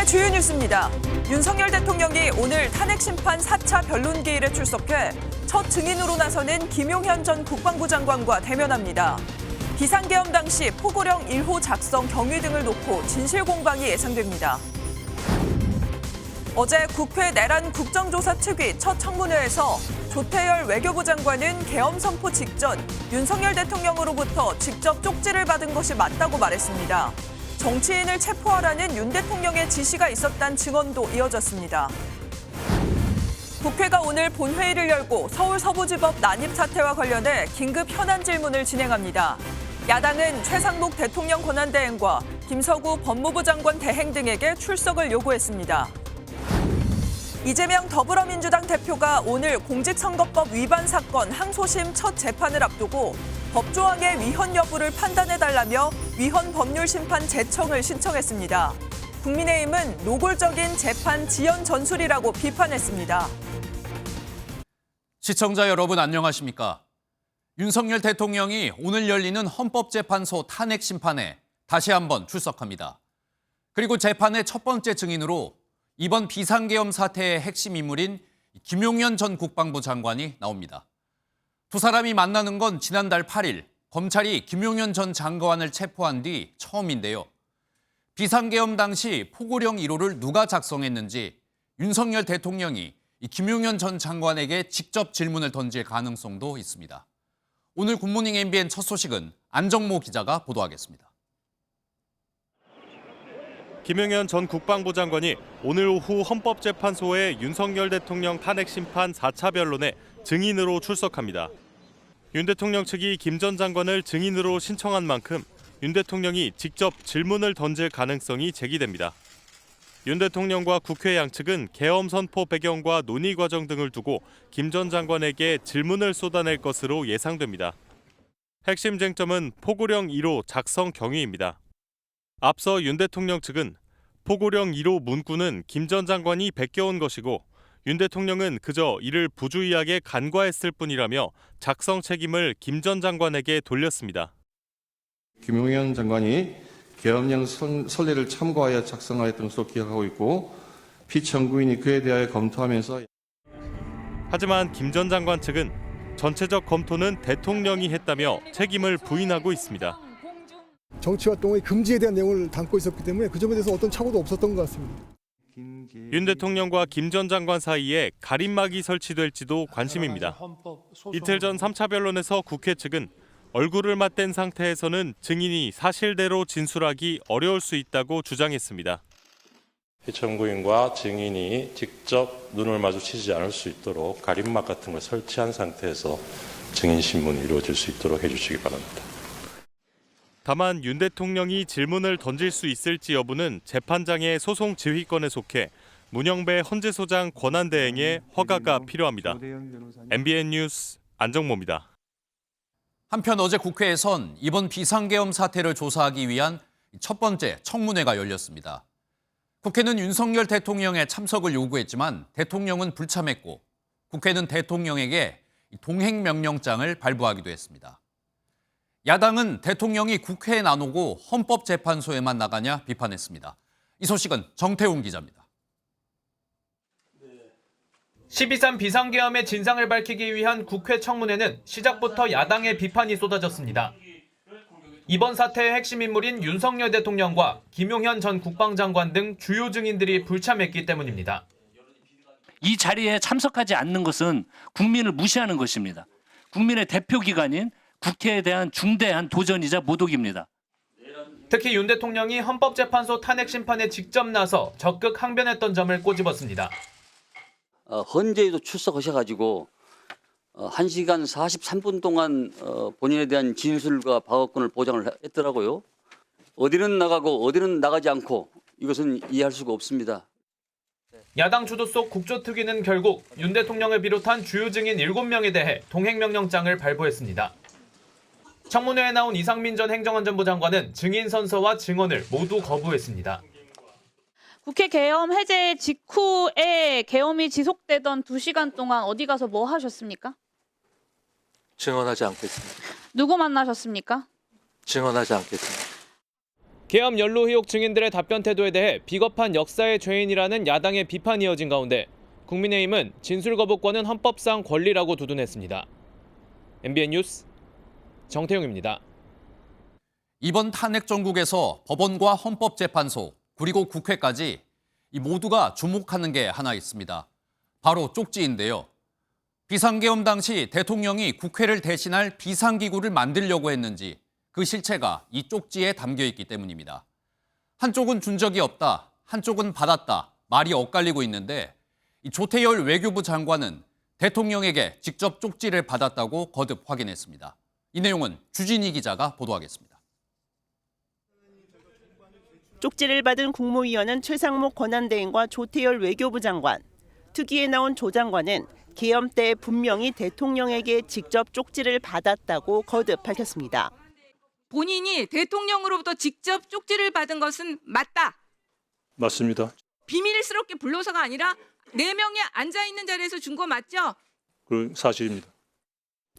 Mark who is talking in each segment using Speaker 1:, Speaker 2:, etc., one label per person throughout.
Speaker 1: 오늘의 주요 뉴스입니다. 윤석열 대통령이 오늘 탄핵심판 4차 변론기일에 출석해 첫 증인으로 나서는 김용현 전 국방부 장관과 대면합니다. 비상계엄 당시 포고령 1호 작성 경위 등을 놓고 진실공방이 예상됩니다. 어제 국회 내란 국정조사 특위 첫 청문회에서 조태열 외교부 장관은 계엄 선포 직전 윤석열 대통령으로부터 직접 쪽지를 받은 것이 맞다고 말했습니다. 정치인을 체포하라는 윤 대통령의 지시가 있었다는 증언도 이어졌습니다. 국회가 오늘 본회의를 열고 서울 서부지법 난입 사태와 관련해 긴급 현안 질문을 진행합니다. 야당은 최상목 대통령 권한대행과 김서구 법무부 장관 대행 등에게 출석을 요구했습니다. 이재명 더불어민주당 대표가 오늘 공직선거법 위반 사건 항소심 첫 재판을 앞두고 법조항의 위헌 여부를 판단해달라며 위헌 법률 심판 제청을 신청했습니다. 국민의힘은 노골적인 재판 지연 전술이라고 비판했습니다.
Speaker 2: 시청자 여러분 안녕하십니까? 윤석열 대통령이 오늘 열리는 헌법재판소 탄핵 심판에 다시 한번 출석합니다. 그리고 재판의 첫 번째 증인으로 이번 비상계엄 사태의 핵심 인물인 김용현 전 국방부 장관이 나옵니다. 두 사람이 만나는 건 지난달 8일 검찰이 김용현 전 장관을 체포한 뒤 처음인데요. 비상계엄 당시 포고령 1호를 누가 작성했는지 윤석열 대통령이 김용현 전 장관에게 직접 질문을 던질 가능성도 있습니다. 오늘 굿모닝 MBN 첫 소식은 안정모 기자가 보도하겠습니다.
Speaker 3: 김용현 전 국방부 장관이 오늘 오후 헌법재판소에 윤석열 대통령 탄핵심판 4차 변론에 증인으로 출석합니다. 윤 대통령 측이 김 전 장관을 증인으로 신청한 만큼 윤 대통령이 직접 질문을 던질 가능성이 제기됩니다. 윤 대통령과 국회 양측은 계엄 선포 배경과 논의 과정 등을 두고 김 전 장관에게 질문을 쏟아낼 것으로 예상됩니다. 핵심 쟁점은 포고령 1호 작성 경위입니다. 앞서 윤 대통령 측은 포고령 1호 문구는 김 전 장관이 베껴온 것이고 윤 대통령은 그저 이를 부주의하게 간과했을 뿐이라며 작성 책임을 김 전 장관에게 돌렸습니다.
Speaker 4: 김용현 장관이 계엄령 선례를 참고하여 작성하였던 것으로 기억하고 있고 피청구인이 그에 대하여 검토하면서
Speaker 3: 하지만 김 전 장관 측은 전체적 검토는 대통령이 했다며 책임을 부인하고 있습니다.
Speaker 5: 정치활동의 금지에 대한 내용을 담고 있었기 때문에 그 점에 대해서 어떤 착오도 없었던 것 같습니다.
Speaker 3: 윤 대통령과 김 전 장관 사이에 가림막이 설치될지도 관심입니다. 이틀 전 3차 변론에서 국회 측은 얼굴을 맞댄 상태에서는 증인이 사실대로 진술하기 어려울 수 있다고 주장했습니다.
Speaker 6: 피청구인과 증인이 직접 눈을 마주치지 않을 수 있도록 가림막 같은 걸 설치한 상태에서 증인 신문이 이루어질 수 있도록 해주시기 바랍니다.
Speaker 3: 다만 윤 대통령이 질문을 던질 수 있을지 여부는 재판장의 소송 지휘권에 속해 문영배 헌재소장 권한대행의 허가가 필요합니다. MBN 뉴스 안정모입니다.
Speaker 2: 한편 어제 국회에선 이번 비상계엄 사태를 조사하기 위한 첫 번째 청문회가 열렸습니다. 국회는 윤석열 대통령의 참석을 요구했지만 대통령은 불참했고 국회는 대통령에게 동행명령장을 발부하기도 했습니다. 야당은 대통령이 국회에 안 오고 헌법재판소에만 나가냐 비판했습니다. 이 소식은 정태웅 기자입니다.
Speaker 7: 12.3 비상계엄의 진상을 밝히기 위한 국회 청문회는 시작부터 야당의 비판이 쏟아졌습니다. 이번 사태의 핵심 인물인 윤석열 대통령과 김용현 전 국방장관 등 주요 증인들이 불참했기 때문입니다.
Speaker 8: 이 자리에 참석하지 않는 것은 국민을 무시하는 것입니다. 국민의 대표기관인 국회에 대한 중대한 도전이자 모독입니다.
Speaker 7: 특히 윤 대통령이 헌법재판소 탄핵 심판에 직접 나서 적극 항변했던 점을 꼬집었습니다.
Speaker 9: 헌재에도 출석하셔가지고 1시간 43분 동안 본인에 대한 진술과 방어권을 보장을 했더라고요. 어디는 나가고 어디는 나가지 않고 이것은 이해할 수가 없습니다.
Speaker 7: 야당 주도 속 국조특위는 결국 윤 대통령을 비롯한 주요 증인 7명에 대해 동행명령장을 발부했습니다. 청문회에 나온 이상민 전 행정안전부 장관은 증인 선서와 증언을 모두 거부했습니다.
Speaker 10: 국회 계엄 해제 직후에 계엄이 지속되던 2시간 동안 어디 가서 뭐 하셨습니까?
Speaker 11: 증언하지 않겠습니다.
Speaker 10: 누구 만나셨습니까?
Speaker 11: 증언하지 않겠습니다.
Speaker 7: 계엄 연루 의혹 증인들의 답변 태도에 대해 비겁한 역사의 죄인이라는 야당의 비판이 이어진 가운데 국민의힘은 진술 거부권은 헌법상 권리라고 두둔했습니다. MBN 뉴스 정태용입니다.
Speaker 2: 이번 탄핵 정국에서 법원과 헌법재판소 그리고 국회까지 이 모두가 주목하는 게 하나 있습니다. 바로 쪽지인데요. 비상계엄 당시 대통령이 국회를 대신할 비상기구를 만들려고 했는지 그 실체가 이 쪽지에 담겨 있기 때문입니다. 한쪽은 준 적이 없다, 한쪽은 받았다, 말이 엇갈리고 있는데 이 조태열 외교부 장관은 대통령에게 직접 쪽지를 받았다고 거듭 확인했습니다. 이 내용은 주진희 기자가 보도하겠습니다.
Speaker 11: 쪽지를 받은 국무위원은 최상목 권한대행과 조태열 외교부 장관, 특위에 나온 조 장관은 계엄 때 분명히 대통령에게 직접 쪽지를 받았다고 거듭 밝혔습니다.
Speaker 12: 본인이 대통령으로부터 직접 쪽지를 받은 것은 맞다.
Speaker 6: 맞습니다.
Speaker 12: 비밀스럽게 불러서가 아니라 4명이 앉아있는 자리에서 준 거 맞죠?
Speaker 6: 그 사실입니다.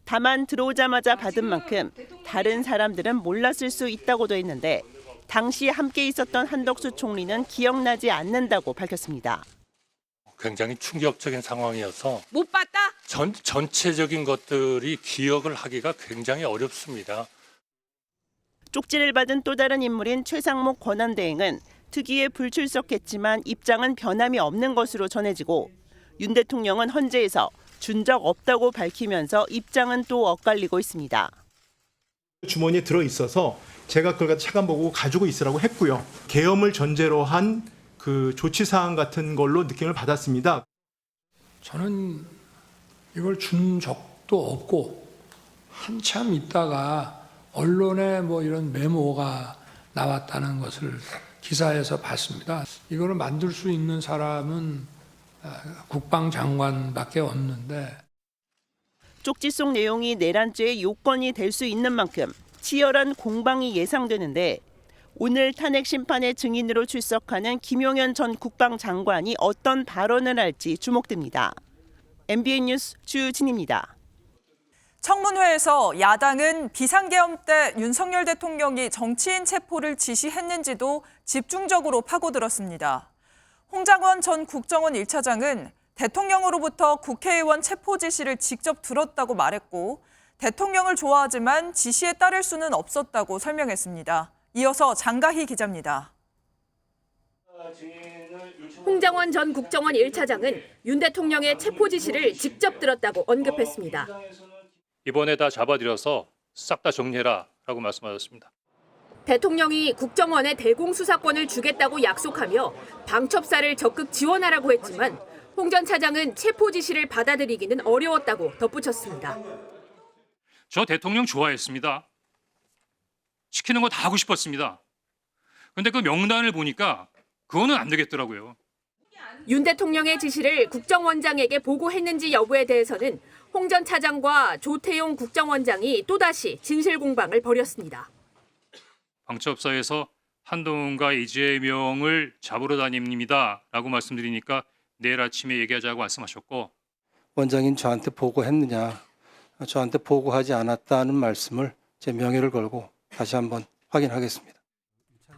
Speaker 11: 다만 들어오자마자 받은 만큼 다른 사람들은 몰랐을 수 있다고도 했는데 당시 함께 있었던 한덕수 총리는 기억나지 않는다고 밝혔습니다.
Speaker 6: 굉장히 충격적인 상황이어서
Speaker 12: 못 봤다?
Speaker 6: 전체적인 것들이 기억을 하기가 굉장히 어렵습니다.
Speaker 11: 쪽지를 받은 또 다른 인물인 최상목 권한대행은 특위에 불출석했지만 입장은 변함이 없는 것으로 전해지고 윤 대통령은 헌재에서 준 적 없다고 밝히면서 입장은 또 엇갈리고 있습니다.
Speaker 13: 주머니에 들어있어서 제가 그걸 차관 보고 가지고 있으라고 했고요. 계엄을 전제로 한 그 조치사항 같은 걸로 느낌을 받았습니다.
Speaker 14: 저는 이걸 준 적도 없고 한참 있다가 언론에 뭐 이런 메모가 나왔다는 것을 기사에서 봤습니다. 이거를 만들 수 있는 사람은 국방장관밖에 없는데.
Speaker 11: 쪽지 속 내용이 내란죄의 요건이 될 수 있는 만큼 치열한 공방이 예상되는데 오늘 탄핵 심판의 증인으로 출석하는 김용현 전 국방장관이 어떤 발언을 할지 주목됩니다. MBN 뉴스 주진입니다.
Speaker 1: 청문회에서 야당은 비상계엄 때 윤석열 대통령이 정치인 체포를 지시했는지도 집중적으로 파고들었습니다. 홍장원 전 국정원 1차장은 대통령으로부터 국회의원 체포 지시를 직접 들었다고 말했고 대통령을 좋아하지만 지시에 따를 수는 없었다고 설명했습니다. 이어서 장가희 기자입니다.
Speaker 15: 홍장원 전 국정원 1차장은 윤 대통령의 체포 지시를 직접 들었다고 언급했습니다.
Speaker 16: 이번에 다 잡아들여서 싹 다 정리해라라고 말씀하셨습니다.
Speaker 15: 대통령이 국정원에 대공수사권을 주겠다고 약속하며 방첩사를 적극 지원하라고 했지만 홍 전 차장은 체포 지시를 받아들이기는 어려웠다고 덧붙였습니다.
Speaker 16: 저 대통령 좋아했습니다. 시키는 거 다 하고 싶었습니다. 근데 그 명단을 보니까 그거는 안 되겠더라고요.
Speaker 15: 윤 대통령의 지시를 국정원장에게 보고했는지 여부에 대해서는 홍 전 차장과 조태용 국정원장이 또다시 진실 공방을 벌였습니다.
Speaker 16: 방첩사에서 한동훈과 이재명을 잡으러 다닙니다라고 말씀드리니까 내일 아침에 얘기하자고 말씀하셨고
Speaker 17: 원장인 저한테 보고했느냐, 저한테 보고하지 않았다는 말씀을 제 명예를 걸고 다시 한번 확인하겠습니다.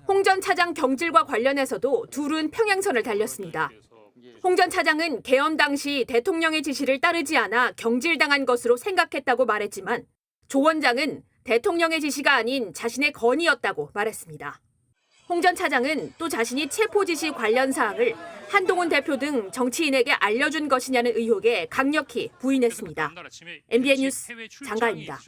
Speaker 15: 홍 전 차장 경질과 관련해서도 둘은 평행선을 달렸습니다. 홍 전 차장은 계엄 당시 대통령의 지시를 따르지 않아 경질당한 것으로 생각했다고 말했지만 조 원장은 대통령의 지시가 아닌 자신의 건의였다고 말했습니다. 홍 전 차장은 또 자신이 체포 지시 관련 사항을 한동훈 대표 등 정치인에게 알려준 것이냐는 의혹에 강력히 부인했습니다. MBN 뉴스 장가입니다.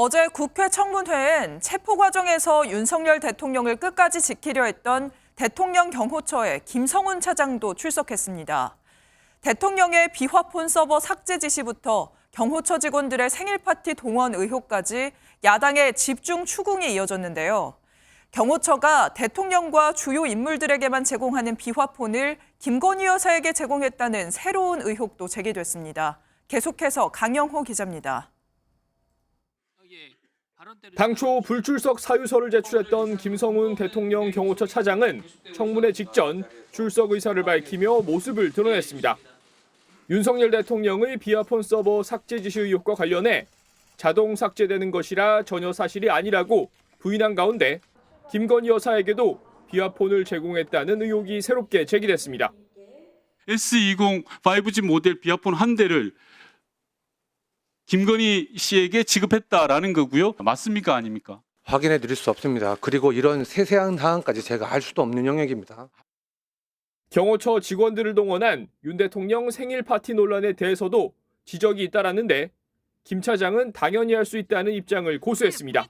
Speaker 1: 어제 국회 청문회엔 체포 과정에서 윤석열 대통령을 끝까지 지키려 했던 대통령 경호처의 김성훈 차장도 출석했습니다. 대통령의 비화폰 서버 삭제 지시부터 경호처 직원들의 생일 파티 동원 의혹까지 야당의 집중 추궁이 이어졌는데요. 경호처가 대통령과 주요 인물들에게만 제공하는 비화폰을 김건희 여사에게 제공했다는 새로운 의혹도 제기됐습니다. 계속해서 강영호 기자입니다.
Speaker 18: 당초 불출석 사유서를 제출했던 김성훈 대통령 경호처 차장은 청문회 직전 출석 의사를 밝히며 모습을 드러냈습니다. 윤석열 대통령의 비화폰 서버 삭제 지시 의혹과 관련해 자동 삭제되는 것이라 전혀 사실이 아니라고 부인한 가운데 김건희 여사에게도 비화폰을 제공했다는 의혹이 새롭게 제기됐습니다.
Speaker 19: S20 5G 모델 비화폰 한 대를 김건희 씨에게 지급했다라는 거고요. 맞습니까? 아닙니까?
Speaker 17: 확인해 드릴 수 없습니다. 그리고 이런 세세한 사항까지 제가 알 수도 없는 영역입니다.
Speaker 18: 경호처 직원들을 동원한 윤 대통령 생일 파티 논란에 대해서도 지적이 잇따랐는데 김 차장은 당연히 할 수 있다는 입장을 고수했습니다.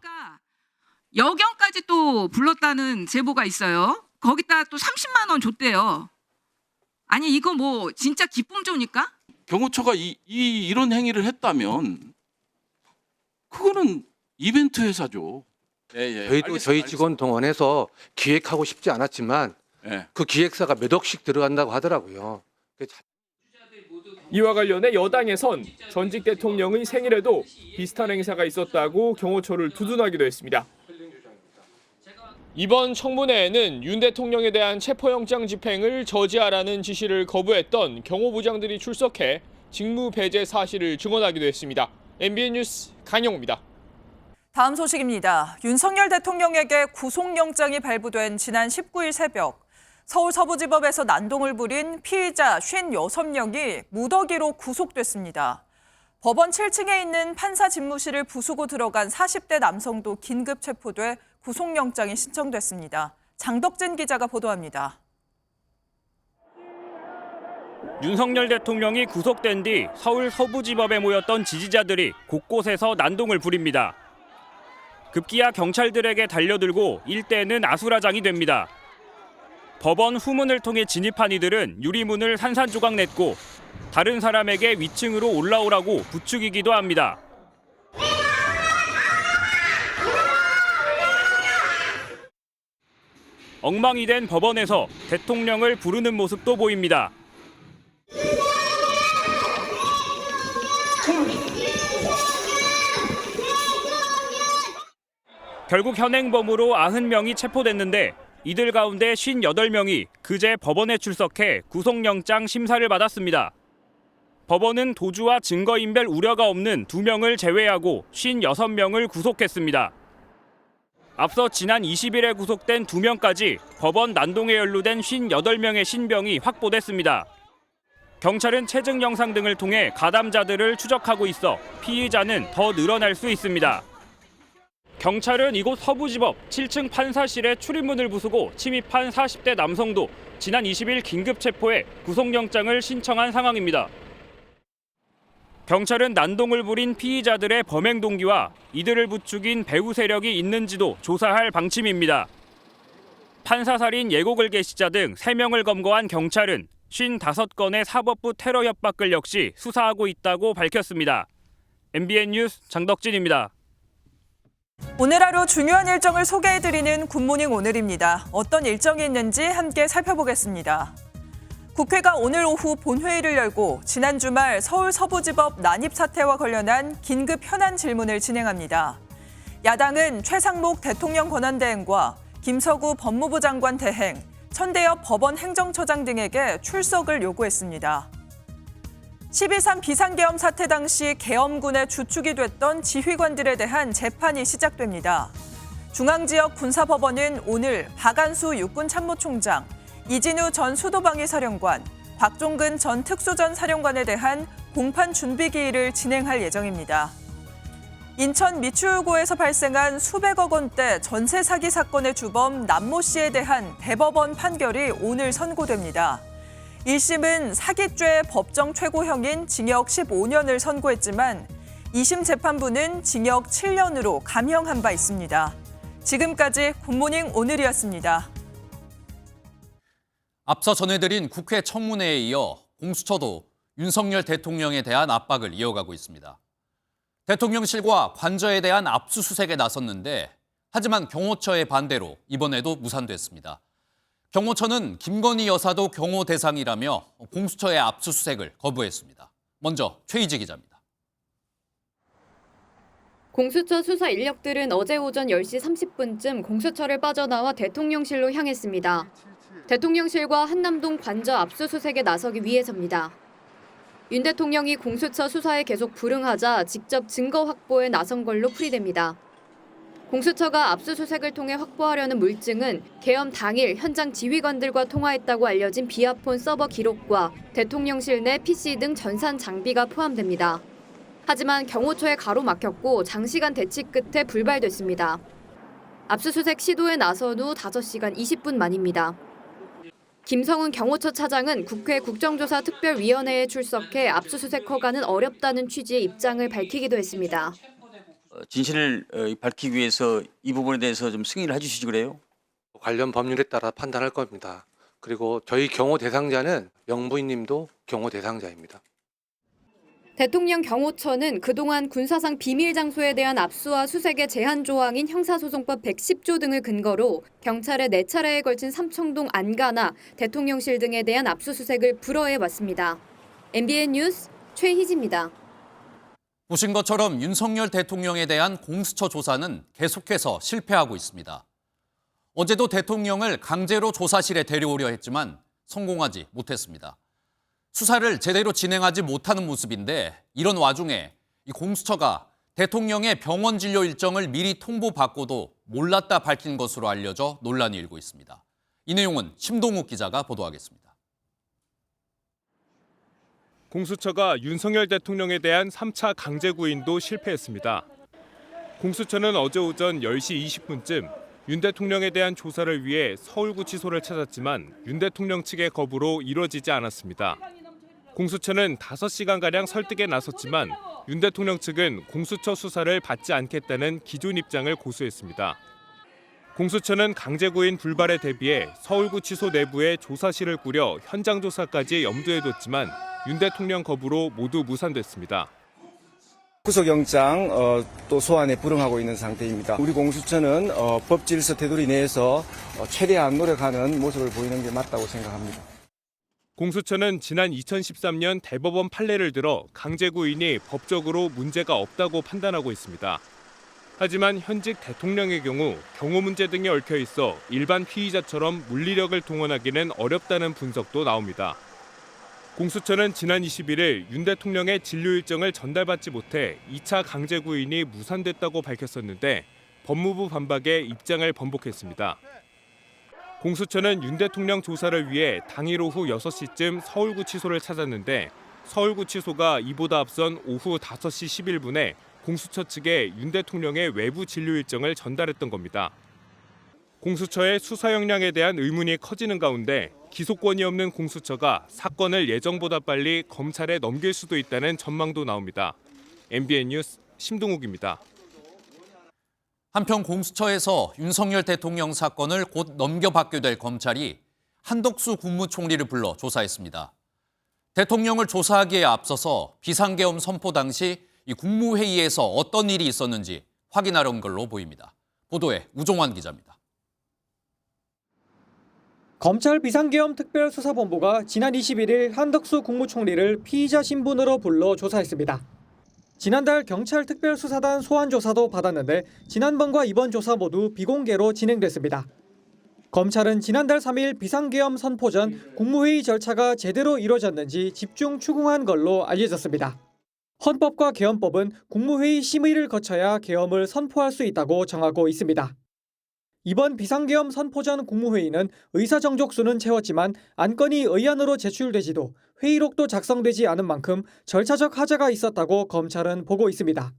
Speaker 12: 여경까지 또 불렀다는 제보가 있어요. 거기다 또 30만 원 줬대요. 아니 이거 뭐 진짜 기쁨조니까?
Speaker 19: 경호처가 이런 행위를 했다면 그거는 이벤트 회사죠.
Speaker 17: 저희도 저희 직원 동원해서 기획하고 싶지 않았지만 그 기획사가 몇 억씩 들어간다고 하더라고요.
Speaker 18: 이와 관련해 여당에선 전직 대통령의 생일에도 비슷한 행사가 있었다고 경호처를 두둔하기도 했습니다. 이번 청문회에는 윤 대통령에 대한 체포영장 집행을 저지하라는 지시를 거부했던 경호부장들이 출석해 직무 배제 사실을 증언하기도 했습니다. MBN 뉴스 강영우입니다.
Speaker 1: 다음 소식입니다. 윤석열 대통령에게 구속영장이 발부된 지난 19일 새벽 서울 서부지법에서 난동을 부린 피의자 56명이 무더기로 구속됐습니다. 법원 7층에 있는 판사 집무실을 부수고 들어간 40대 남성도 긴급 체포돼 구속영장이 신청됐습니다. 장덕진 기자가 보도합니다.
Speaker 20: 윤석열 대통령이 구속된 뒤 서울 서부지법에 모였던 지지자들이 곳곳에서 난동을 부립니다. 급기야 경찰들에게 달려들고 일대는 아수라장이 됩니다. 법원 후문을 통해 진입한 이들은 유리문을 산산조각 냈고 다른 사람에게 위층으로 올라오라고 부추기기도 합니다. 엉망이 된 법원에서 대통령을 부르는 모습도 보입니다. 결국 현행범으로 90명이 체포됐는데 이들 가운데 58명이 그제 법원에 출석해 구속영장 심사를 받았습니다. 법원은 도주와 증거인멸 우려가 없는 2명을 제외하고 56명을 구속했습니다. 앞서 지난 20일에 구속된 2명까지 법원 난동에 연루된 58명의 신병이 확보됐습니다. 경찰은 체증 영상 등을 통해 가담자들을 추적하고 있어 피의자는 더 늘어날 수 있습니다. 경찰은 이곳 서부지법 7층 판사실에 출입문을 부수고 침입한 40대 남성도 지난 20일 긴급 체포해 구속영장을 신청한 상황입니다. 경찰은 난동을 부린 피의자들의 범행 동기와 이들을 부추긴 배후 세력이 있는지도 조사할 방침입니다. 판사살인 예고글 게시자 등 3명을 검거한 경찰은 55건의 사법부 테러 협박글 역시 수사하고 있다고 밝혔습니다. MBN 뉴스 장덕진입니다.
Speaker 1: 오늘 하루 중요한 일정을 소개해드리는 굿모닝 오늘입니다. 어떤 일정이 있는지 함께 살펴보겠습니다. 국회가 오늘 오후 본회의를 열고 지난 주말 서울 서부지법 난입 사태와 관련한 긴급 현안 질문을 진행합니다. 야당은 최상목 대통령 권한대행과 김서구 법무부 장관 대행, 천대엽 법원 행정처장 등에게 출석을 요구했습니다. 12.3 비상계엄 사태 당시 계엄군의 주축이 됐던 지휘관들에 대한 재판이 시작됩니다. 중앙지역 군사법원은 오늘 박안수 육군참모총장, 이진우 전 수도방위사령관, 곽종근 전 특수전사령관에 대한 공판 준비기일을 진행할 예정입니다. 인천 미추홀구에서 발생한 수백억 원대 전세 사기 사건의 주범 남모 씨에 대한 대법원 판결이 오늘 선고됩니다. 1심은 사기죄 법정 최고형인 징역 15년을 선고했지만 2심 재판부는 징역 7년으로 감형한 바 있습니다. 지금까지 굿모닝 오늘이었습니다.
Speaker 2: 앞서 전해드린 국회 청문회에 이어 공수처도 윤석열 대통령에 대한 압박을 이어가고 있습니다. 대통령실과 관저에 대한 압수수색에 나섰는데 하지만 경호처의 반대로 이번에도 무산됐습니다. 경호처는 김건희 여사도 경호 대상이라며 공수처의 압수수색을 거부했습니다. 먼저 최희지 기자입니다.
Speaker 21: 공수처 수사 인력들은 어제 오전 10시 30분쯤 공수처를 빠져나와 대통령실로 향했습니다. 대통령실과 한남동 관저 압수수색에 나서기 위해서입니다. 윤 대통령이 공수처 수사에 계속 불응하자 직접 증거 확보에 나선 걸로 풀이됩니다. 공수처가 압수수색을 통해 확보하려는 물증은 계엄 당일 현장 지휘관들과 통화했다고 알려진 비아폰 서버 기록과 대통령실 내 PC 등 전산 장비가 포함됩니다. 하지만 경호처에 가로막혔고 장시간 대치 끝에 불발됐습니다. 압수수색 시도에 나선 후 5시간 20분 만입니다. 김성훈 경호처 차장은 국회 국정조사 특별위원회에 출석해 압수수색 허가는 어렵다는 취지의 입장을 밝히기도 했습니다.
Speaker 9: 진실을 밝히기 위해서 이 부분에 대해서 좀 승인을 해주시지 그래요?
Speaker 17: 관련 법률에 따라 판단할 겁니다. 그리고 저희 경호 대상자는 명부인님도 경호 대상자입니다.
Speaker 21: 대통령 경호처는 그동안 군사상 비밀 장소에 대한 압수와 수색의 제한 조항인 형사소송법 110조 등을 근거로 경찰에 4차례에 걸친 삼청동 안가나 대통령실 등에 대한 압수수색을 불허해왔습니다. MBN 뉴스 최희지입니다.
Speaker 2: 보신 것처럼 윤석열 대통령에 대한 공수처 조사는 계속해서 실패하고 있습니다. 어제도 대통령을 강제로 조사실에 데려오려 했지만 성공하지 못했습니다. 수사를 제대로 진행하지 못하는 모습인데 이런 와중에 이 공수처가 대통령의 병원 진료 일정을 미리 통보받고도 몰랐다 밝힌 것으로 알려져 논란이 일고 있습니다. 이 내용은 심동욱 기자가 보도하겠습니다.
Speaker 3: 공수처가 윤석열 대통령에 대한 3차 강제 구인도 실패했습니다. 공수처는 어제 오전 10시 20분쯤 윤 대통령에 대한 조사를 위해 서울구치소를 찾았지만 윤 대통령 측의 거부로 이뤄지지 않았습니다. 공수처는 5시간가량 설득에 나섰지만 윤 대통령 측은 공수처 수사를 받지 않겠다는 기존 입장을 고수했습니다. 공수처는 강제 구인 불발에 대비해 서울구치소 내부에 조사실을 꾸려 현장 조사까지 염두에 뒀지만 윤 대통령 거부로 모두 무산됐습니다.
Speaker 4: 구속영장 또 소환에 불응하고 있는 상태입니다. 우리 공수처는 법 질서 테두리 내에서 최대한 노력하는 모습을 보이는 게 맞다고 생각합니다.
Speaker 3: 공수처는 지난 2013년 대법원 판례를 들어 강제 구인이 법적으로 문제가 없다고 판단하고 있습니다. 하지만 현직 대통령의 경우 경호 문제 등이 얽혀 있어 일반 피의자처럼 물리력을 동원하기는 어렵다는 분석도 나옵니다. 공수처는 지난 21일 윤 대통령의 진료 일정을 전달받지 못해 2차 강제 구인이 무산됐다고 밝혔었는데 법무부 반박에 입장을 번복했습니다. 공수처는 윤 대통령 조사를 위해 당일 오후 6시쯤 서울구치소를 찾았는데 서울구치소가 이보다 앞선 오후 5시 11분에 공수처 측에 윤 대통령의 외부 진료 일정을 전달했던 겁니다. 공수처의 수사 역량에 대한 의문이 커지는 가운데 기소권이 없는 공수처가 사건을 예정보다 빨리 검찰에 넘길 수도 있다는 전망도 나옵니다. MBN 뉴스 심동욱입니다.
Speaker 2: 한편 공수처에서 윤석열 대통령 사건을 곧 넘겨받게 될 검찰이 한덕수 국무총리를 불러 조사했습니다. 대통령을 조사하기에 앞서서 비상계엄 선포 당시 이 국무회의에서 어떤 일이 있었는지 확인하려는 걸로 보입니다. 보도에 우종환 기자입니다.
Speaker 22: 검찰 비상계엄 특별수사본부가 지난 21일 한덕수 국무총리를 피의자 신분으로 불러 조사했습니다. 지난달 경찰 특별수사단 소환조사도 받았는데 지난번과 이번 조사 모두 비공개로 진행됐습니다. 검찰은 지난달 3일 비상계엄 선포 전 국무회의 절차가 제대로 이루어졌는지 집중 추궁한 걸로 알려졌습니다. 헌법과 계엄법은 국무회의 심의를 거쳐야 계엄을 선포할 수 있다고 정하고 있습니다. 이번 비상계엄 선포 전 국무회의는 의사정족수는 채웠지만 안건이 의안으로 제출되지도 회의록도 작성되지 않은 만큼 절차적 하자가 있었다고 검찰은 보고 있습니다.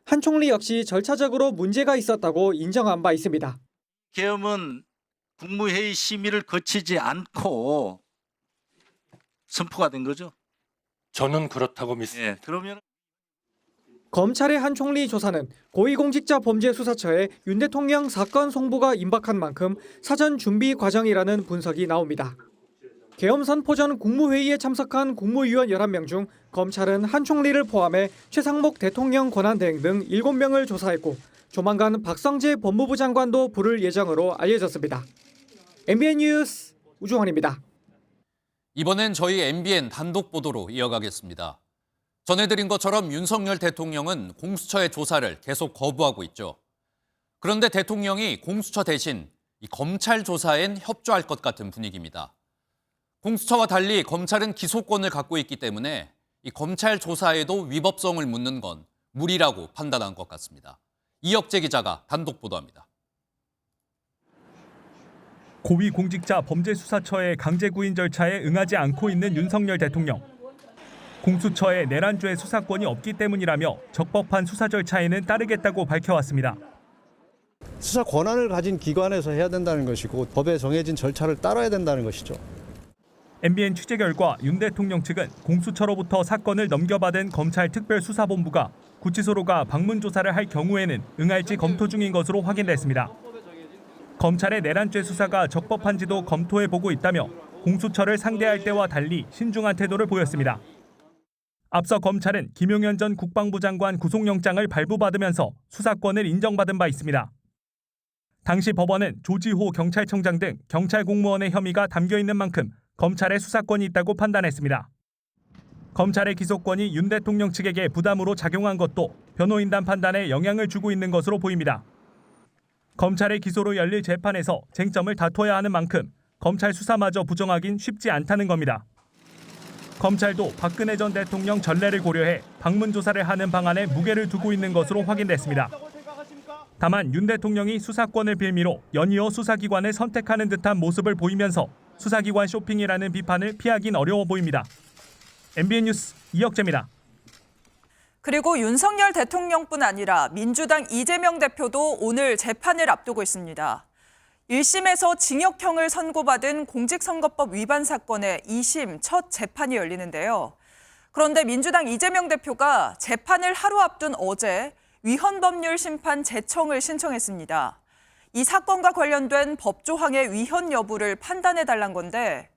Speaker 22: 한 총리 역시 절차적으로 문제가 있었다고 인정한 바 있습니다.
Speaker 23: 계엄은 국무회의 심의를 거치지 않고 선포가 된 거죠?
Speaker 17: 저는 그렇다고 믿습니다.
Speaker 23: 예, 그러면
Speaker 22: 검찰의 한 총리 조사는 고위공직자범죄수사처에 윤 대통령 사건 송부가 임박한 만큼 사전 준비 과정이라는 분석이 나옵니다. 계엄 선포 전 국무회의에 참석한 국무위원 11명 중 검찰은 한 총리를 포함해 최상목 대통령 권한대행 등 7명을 조사했고 조만간 박성재 법무부 장관도 부를 예정으로 알려졌습니다. MBN 뉴스 우종환입니다.
Speaker 2: 이번엔 저희 MBN 단독 보도로 이어가겠습니다. 전해드린 것처럼 윤석열 대통령은 공수처의 조사를 계속 거부하고 있죠. 그런데 대통령이 공수처 대신 이 검찰 조사엔 협조할 것 같은 분위기입니다. 공수처와 달리 검찰은 기소권을 갖고 있기 때문에 이 검찰 조사에도 위법성을 묻는 건 무리라고 판단한 것 같습니다. 이혁재 기자가 단독 보도합니다.
Speaker 5: 고위공직자범죄수사처의 강제구인 절차에 응하지 않고 있는 윤석열 대통령. 공수처에 내란죄 수사권이 없기 때문이라며 적법한 수사 절차에는 따르겠다고 밝혀왔습니다.
Speaker 8: 수사 권한을 가진 기관에서 해야 된다는 것이고 법에 정해진 절차를 따라야 된다는 것이죠.
Speaker 5: MBN 취재 결과 윤 대통령 측은 공수처로부터 사건을 넘겨받은 검찰 특별수사본부가 구치소로가 방문 조사를 할 경우에는 응할지 검토 중인 것으로 확인됐습니다. 검찰의 내란죄 수사가 적법한지도 검토해보고 있다며 공수처를 상대할 때와 달리 신중한 태도를 보였습니다. 앞서 검찰은 김용현 전 국방부 장관 구속영장을 발부받으면서 수사권을 인정받은 바 있습니다. 당시 법원은 조지호 경찰청장 등 경찰 공무원의 혐의가 담겨 있는 만큼 검찰의 수사권이 있다고 판단했습니다. 검찰의 기소권이 윤 대통령 측에게 부담으로 작용한 것도 변호인단 판단에 영향을 주고 있는 것으로 보입니다. 검찰의 기소로 열릴 재판에서 쟁점을 다퉈야 하는 만큼 검찰 수사마저 부정하긴 쉽지 않다는 겁니다. 검찰도 박근혜 전 대통령 전례를 고려해 방문 조사를 하는 방안에 무게를 두고 있는 것으로 확인됐습니다. 다만 윤 대통령이 수사권을 빌미로 연이어 수사기관을 선택하는 듯한 모습을 보이면서 수사기관 쇼핑이라는 비판을 피하긴 어려워 보입니다. MBN 뉴스 이혁재입니다.
Speaker 1: 그리고 윤석열 대통령뿐 아니라 민주당 이재명 대표도 오늘 재판을 앞두고 있습니다. 1심에서 징역형을 선고받은 공직선거법 위반 사건의 2심 첫 재판이 열리는데요. 그런데 민주당 이재명 대표가 재판을 하루 앞둔 어제 위헌법률 심판 제청을 신청했습니다. 이 사건과 관련된 법조항의 위헌 여부를 판단해달란 건데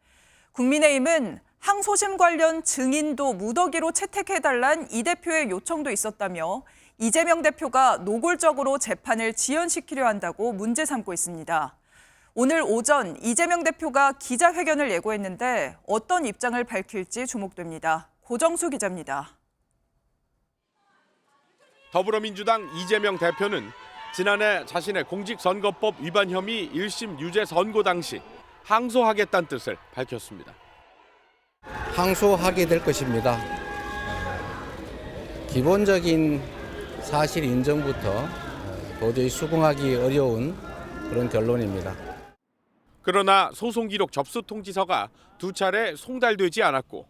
Speaker 1: 국민의힘은 항소심 관련 증인도 무더기로 채택해달란 이 대표의 요청도 있었다며 이재명 대표가 노골적으로 재판을 지연시키려 한다고 문제 삼고 있습니다. 오늘 오전 이재명 대표가 기자회견을 예고했는데 어떤 입장을 밝힐지 주목됩니다. 고정수 기자입니다.
Speaker 10: 더불어민주당 이재명 대표는 지난해 자신의 공직선거법 위반 혐의 1심 유죄 선고 당시 항소하겠다는 뜻을 밝혔습니다.
Speaker 17: 항소하게 될 것입니다. 기본적인 사실 인정부터 도저히 수긍하기 어려운 그런 결론입니다.
Speaker 10: 그러나 소송 기록 접수 통지서가 2차례 송달되지 않았고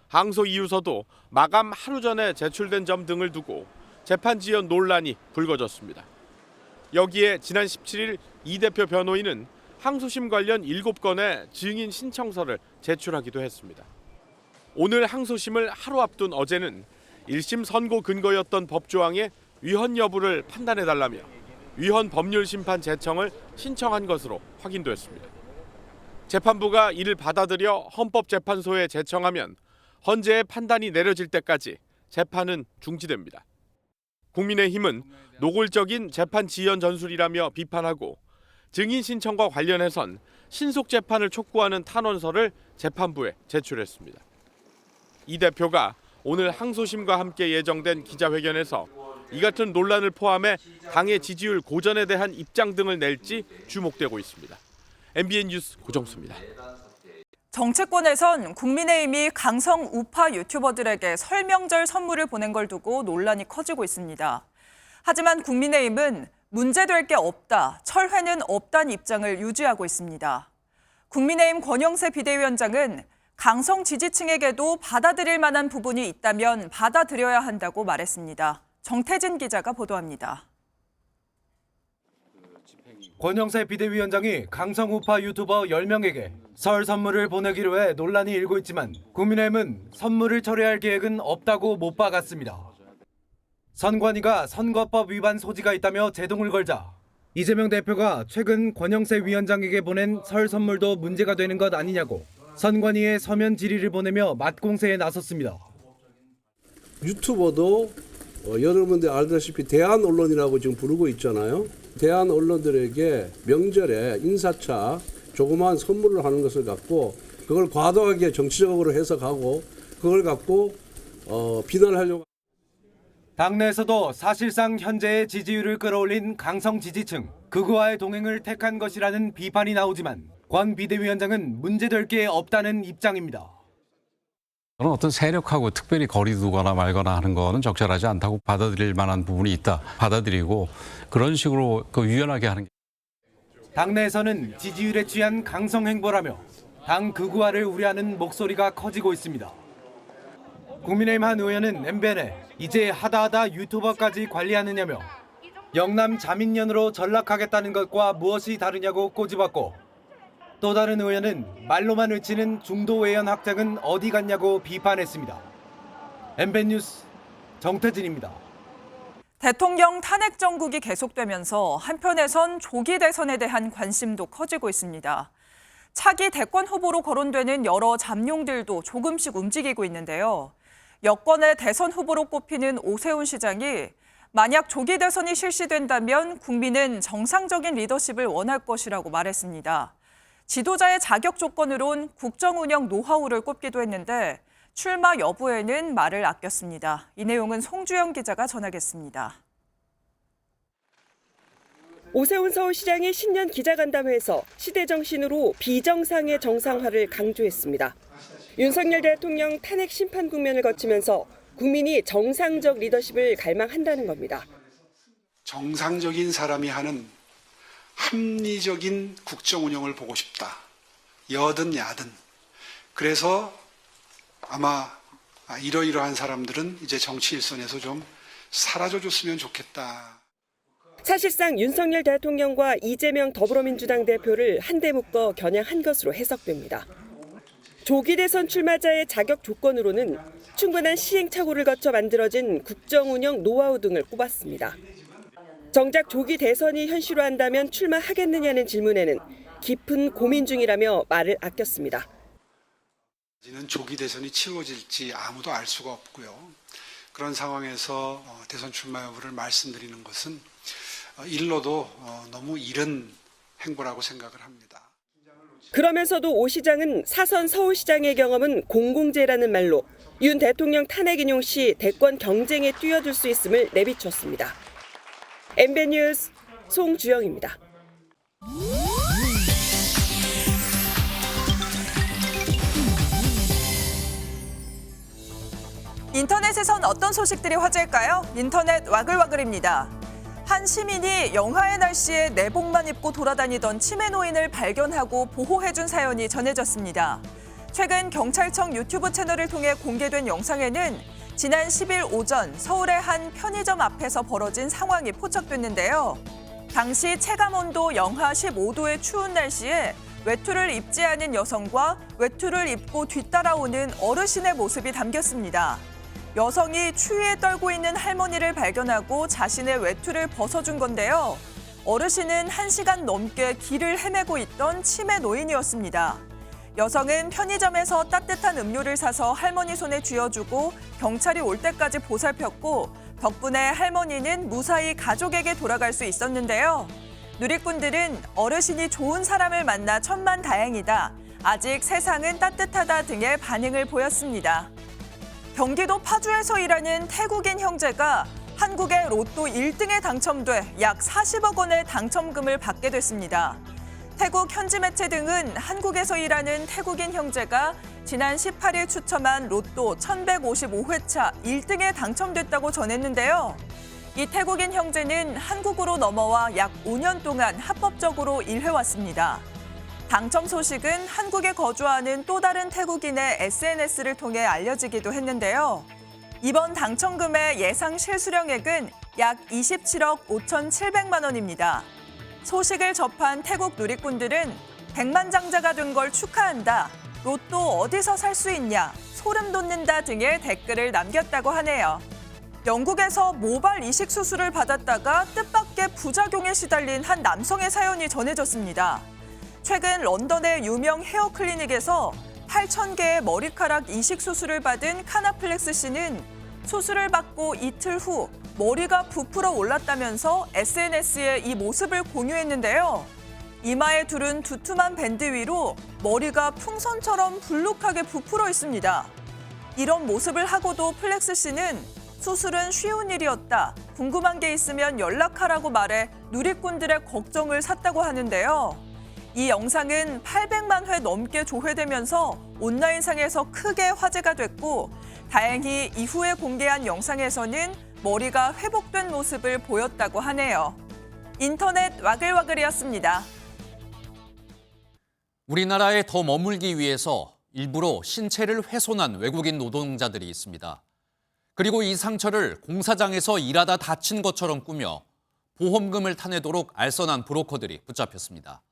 Speaker 10: 항소 이유서도 마감 하루 전에 제출된 점 등을 두고 재판 지연 논란이 불거졌습니다. 여기에 지난 17일 이 대표 변호인은 항소심 관련 7건의 증인 신청서를 제출하기도 했습니다. 오늘 항소심을 하루 앞둔 어제는 1심 선고 근거였던 법조항의 위헌 여부를 판단해달라며 위헌 법률 심판 제청을 신청한 것으로 확인됐습니다. 재판부가 이를 받아들여 헌법재판소에 제청하면 헌재의 판단이 내려질 때까지 재판은 중지됩니다. 국민의힘은 노골적인 재판 지연 전술이라며 비판하고 증인 신청과 관련해선 신속 재판을 촉구하는 탄원서를 재판부에 제출했습니다. 이 대표가 오늘 항소심과 함께 예정된 기자회견에서 이 같은 논란을 포함해 당의 지지율 고전에 대한 입장 등을 낼지 주목되고 있습니다. MBN 뉴스 고정수입니다.
Speaker 1: 정치권에선 국민의힘이 강성 우파 유튜버들에게 설 명절 선물을 보낸 걸 두고 논란이 커지고 있습니다. 하지만 국민의힘은 문제될 게 없다, 철회는 없다는 입장을 유지하고 있습니다. 국민의힘 권영세 비대위원장은 강성 지지층에게도 받아들일 만한 부분이 있다면 받아들여야 한다고 말했습니다. 정태진 기자가 보도합니다.
Speaker 24: 권영세 비대위원장이 강성 우파 유튜버 10명에게 설 선물을 보내기로 해 논란이 일고 있지만 국민의힘은 선물을 철회할 계획은 없다고 못 박았습니다. 선관위가 선거법 위반 소지가 있다며 제동을 걸자 이재명 대표가 최근 권영세 위원장에게 보낸 설 선물도 문제가 되는 것 아니냐고 선관위에 서면 질의를 보내며 맞공세에 나섰습니다.
Speaker 25: 유튜버도 여러분들 알다시피 대한 언론이라고 지금 부르고 있잖아요. 대한 언론들에게 명절에 인사차 조그마한 선물을 하는 것을 갖고 그걸 과도하게 정치적으로 해석하고 그걸 갖고 비난하려고.
Speaker 24: 당내에서도 사실상 현재의 지지율을 끌어올린 강성 지지층, 극우와의 동행을 택한 것이라는 비판이 나오지만 권 비대위원장은 문제될 게 없다는 입장입니다.
Speaker 6: 저는 어떤 세력하고 특별히 거리 두거나 말거나 하는 거는 적절하지 않다고 받아들일 만한 부분이 있다. 받아들이고 그런 식으로 유연하게 하는 게.
Speaker 24: 당내에서는 지지율에 취한 강성 행보라며 당 극우화를 우려하는 목소리가 커지고 있습니다. 국민의힘 한 의원은 MBN에 이제 하다하다 유튜버까지 관리하느냐며 영남 자민련으로 전락하겠다는 것과 무엇이 다르냐고 꼬집었고, 또 다른 의원은 말로만 외치는 중도 외연 확장은 어디 갔냐고 비판했습니다. MBN 뉴스 정태진입니다.
Speaker 1: 대통령 탄핵 정국이 계속되면서 한편에선 조기 대선에 대한 관심도 커지고 있습니다. 차기 대권 후보로 거론되는 여러 잠룡들도 조금씩 움직이고 있는데요. 여권의 대선 후보로 꼽히는 오세훈 시장이 만약 조기 대선이 실시된다면 국민은 정상적인 리더십을 원할 것이라고 말했습니다. 지도자의 자격 조건으론 국정 운영 노하우를 꼽기도 했는데 출마 여부에는 말을 아꼈습니다. 이 내용은 송주영 기자가 전하겠습니다.
Speaker 7: 오세훈 서울시장이 신년 기자간담회에서 시대 정신으로 비정상의 정상화를 강조했습니다. 윤석열 대통령 탄핵 심판 국면을 거치면서 국민이 정상적 리더십을 갈망한다는 겁니다.
Speaker 11: 정상적인 사람이 하는 합리적인 국정 운영을 보고 싶다. 여든 야든. 그래서 아마 이러이러한 사람들은 이제 정치 일선에서 좀 사라져줬으면 좋겠다.
Speaker 7: 사실상 윤석열 대통령과 이재명 더불어민주당 대표를 한데 묶어 겨냥한 것으로 해석됩니다. 조기 대선 출마자의 자격 조건으로는 충분한 시행착오를 거쳐 만들어진 국정 운영 노하우 등을 꼽았습니다. 정작 조기 대선이 현실화한다면 출마하겠느냐는 질문에는 깊은 고민 중이라며 말을 아꼈습니다.
Speaker 11: 조기 대선이 치러질지 아무도 알 수가 없고요. 그런 상황에서 대선 출마 여부를 말씀드리는 것은 일로도 너무 이른 행보라고 생각을 합니다.
Speaker 7: 그러면서도 오 시장은 사선 서울시장의 경험은 공공재라는 말로 윤 대통령 탄핵 인용 시 대권 경쟁에 뛰어들 수 있음을 내비쳤습니다. MBN 뉴스 송주영입니다.
Speaker 1: 인터넷에선 어떤 소식들이 화제일까요? 인터넷 와글와글입니다. 한 시민이 영하의 날씨에 내복만 입고 돌아다니던 치매 노인을 발견하고 보호해준 사연이 전해졌습니다. 최근 경찰청 유튜브 채널을 통해 공개된 영상에는 지난 10일 오전 서울의 한 편의점 앞에서 벌어진 상황이 포착됐는데요. 당시 체감온도 영하 15도의 추운 날씨에 외투를 입지 않은 여성과 외투를 입고 뒤따라오는 어르신의 모습이 담겼습니다. 여성이 추위에 떨고 있는 할머니를 발견하고 자신의 외투를 벗어준 건데요. 어르신은 1시간 넘게 길을 헤매고 있던 치매 노인이었습니다. 여성은 편의점에서 따뜻한 음료를 사서 할머니 손에 쥐어주고 경찰이 올 때까지 보살폈고 덕분에 할머니는 무사히 가족에게 돌아갈 수 있었는데요. 누리꾼들은 어르신이 좋은 사람을 만나 천만다행이다. 아직 세상은 따뜻하다 등의 반응을 보였습니다. 경기도 파주에서 일하는 태국인 형제가 한국의 로또 1등에 당첨돼 약 40억 원의 당첨금을 받게 됐습니다. 태국 현지 매체 등은 한국에서 일하는 태국인 형제가 지난 18일 추첨한 로또 1155회차 1등에 당첨됐다고 전했는데요. 이 태국인 형제는 한국으로 넘어와 약 5년 동안 합법적으로 일해왔습니다. 당첨 소식은 한국에 거주하는 또 다른 태국인의 SNS를 통해 알려지기도 했는데요. 이번 당첨금의 예상 실수령액은 약 27억 5,700만 원입니다. 소식을 접한 태국 누리꾼들은 백만장자가 된 걸 축하한다. 로또 어디서 살 수 있냐. 소름 돋는다 등의 댓글을 남겼다고 하네요. 영국에서 모발 이식 수술을 받았다가 뜻밖의 부작용에 시달린 한 남성의 사연이 전해졌습니다. 최근 런던의 유명 헤어 클리닉에서 8,000개의 머리카락 이식 수술을 받은 카나플렉스 씨는 수술을 받고 이틀 후 머리가 부풀어 올랐다면서 SNS에 이 모습을 공유했는데요. 이마에 두른 두툼한 밴드 위로 머리가 풍선처럼 불룩하게 부풀어 있습니다. 이런 모습을 하고도 플렉스 씨는 수술은 쉬운 일이었다. 궁금한 게 있으면 연락하라고 말해 누리꾼들의 걱정을 샀다고 하는데요. 이 영상은 800만 회 넘게 조회되면서 온라인상에서 크게 화제가 됐고 다행히 이후에 공개한 영상에서는 머리가 회복된 모습을 보였다고 하네요. 인터넷 와글와글이었습니다.
Speaker 2: 우리나라에 더 머물기 위해서 일부러 신체를 훼손한 외국인 노동자들이 있습니다. 그리고 이 상처를 공사장에서 일하다 다친 것처럼 꾸며 보험금을 타내도록 알선한 브로커들이 붙잡혔습니다.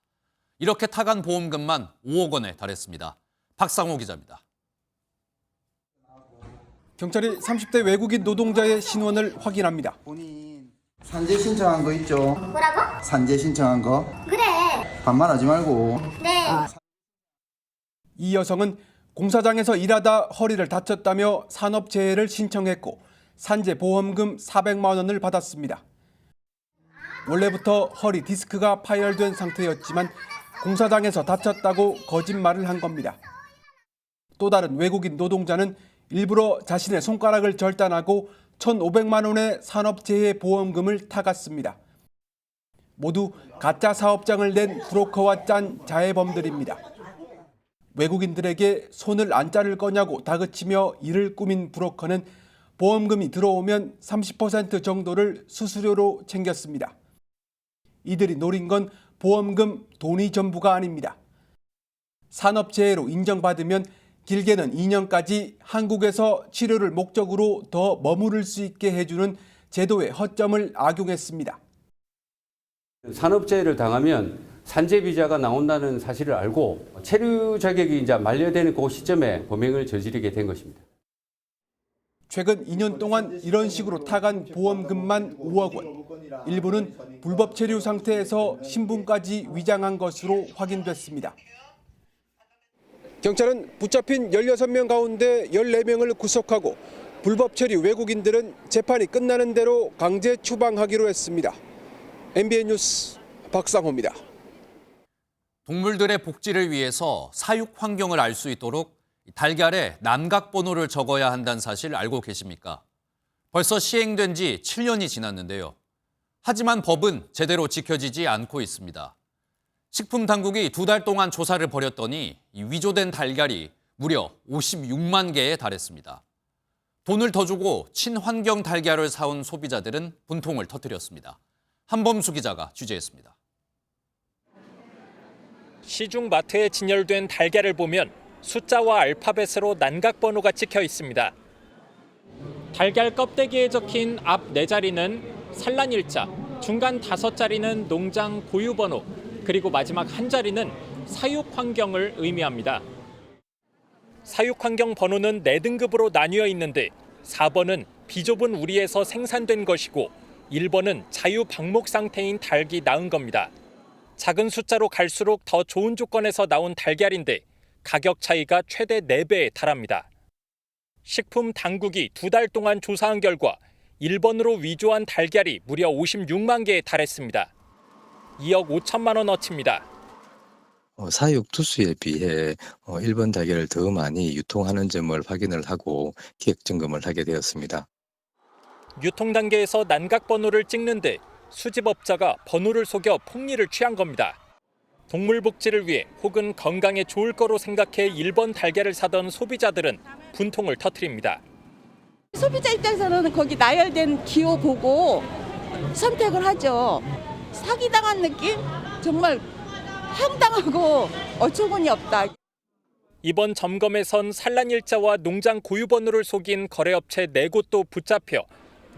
Speaker 2: 이렇게 타간 보험금만 5억 원에 달했습니다. 박상호 기자입니다.
Speaker 12: 경찰이 30대 외국인 노동자의 신원을 확인합니다.
Speaker 13: 산재 신청한 거 있죠?
Speaker 14: 뭐라고?
Speaker 13: 산재 신청한 거.
Speaker 14: 그래.
Speaker 13: 반말하지 말고.
Speaker 14: 네.
Speaker 12: 이 여성은 공사장에서 일하다 허리를 다쳤다며 산업재해를 신청했고 산재 보험금 400만 원을 받았습니다. 원래부터 허리 디스크가 파열된 상태였지만 공사장에서 다쳤다고 거짓말을 한 겁니다. 또 다른 외국인 노동자는 일부러 자신의 손가락을 절단하고 1,500만 원의 산업재해 보험금을 타갔습니다. 모두 가짜 사업장을 낸 브로커와 짠 자해범들입니다. 외국인들에게 손을 안 자를 거냐고 다그치며 일을 꾸민 브로커는 보험금이 들어오면 30% 정도를 수수료로 챙겼습니다. 이들이 노린 건 보험금 돈이 전부가 아닙니다. 산업재해로 인정받으면 길게는 2년까지 한국에서 치료를 목적으로 더 머무를 수 있게 해주는 제도의 허점을 악용했습니다.
Speaker 15: 산업재해를 당하면 산재비자가 나온다는 사실을 알고 체류 자격이 이제 만료되는 그 시점에 범행을 저지르게 된 것입니다.
Speaker 12: 최근 2년 동안 이런 식으로 타간 보험금만 5억 원. 일부는 불법 체류 상태에서 신분까지 위장한 것으로 확인됐습니다. 경찰은 붙잡힌 16명 가운데 14명을 구속하고 불법 체류 외국인들은 재판이 끝나는 대로 강제 추방하기로 했습니다. MBN 뉴스 박상호입니다.
Speaker 2: 동물들의 복지를 위해서 사육 환경을 알 수 있도록 달걀에 난각 번호를 적어야 한다는 사실 알고 계십니까? 벌써 시행된 지 7년이 지났는데요. 하지만 법은 제대로 지켜지지 않고 있습니다. 식품당국이 2달 동안 조사를 벌였더니 위조된 달걀이 무려 56만 개에 달했습니다. 돈을 더 주고 친환경 달걀을 사온 소비자들은 분통을 터뜨렸습니다. 한범수 기자가 취재했습니다.
Speaker 16: 시중 마트에 진열된 달걀을 보면 숫자와 알파벳으로 난각 번호가 찍혀 있습니다. 달걀 껍데기에 적힌 앞 4자리는 산란일자, 중간 5자리는 농장 고유 번호, 그리고 마지막 한 자리는 사육 환경을 의미합니다. 사육 환경 번호는 4등급으로 나뉘어 있는데 4번은 비좁은 우리에서 생산된 것이고 1번은 자유 방목 상태인 닭이 낳은 겁니다. 작은 숫자로 갈수록 더 좋은 조건에서 나온 달걀인데 가격 차이가 최대 4배에 달합니다. 식품 당국이 2달 동안 조사한 결과 1번으로 위조한 달걀이 무려 56만 개에 달했습니다. 2억 5천만 원어치입니다.
Speaker 26: 사육 투수에 비해 1번 달걀을 더 많이 유통하는 점을 확인을 하고 기획 점검을 하게 되었습니다.
Speaker 16: 유통 단계에서 난각 번호를 찍는데 수집업자가 번호를 속여 폭리를 취한 겁니다. 동물 복지를 위해 혹은 건강에 좋을 거로 생각해 1번 달걀을 사던 소비자들은 분통을 터뜨립니다.
Speaker 27: 소비자 입장에서는 거기 나열된 기호 보고 선택을 하죠. 사기당한 느낌? 정말 황당하고 어처구니 없다.
Speaker 16: 이번 점검에선 산란일자와 농장 고유번호를 속인 거래업체 4곳도 붙잡혀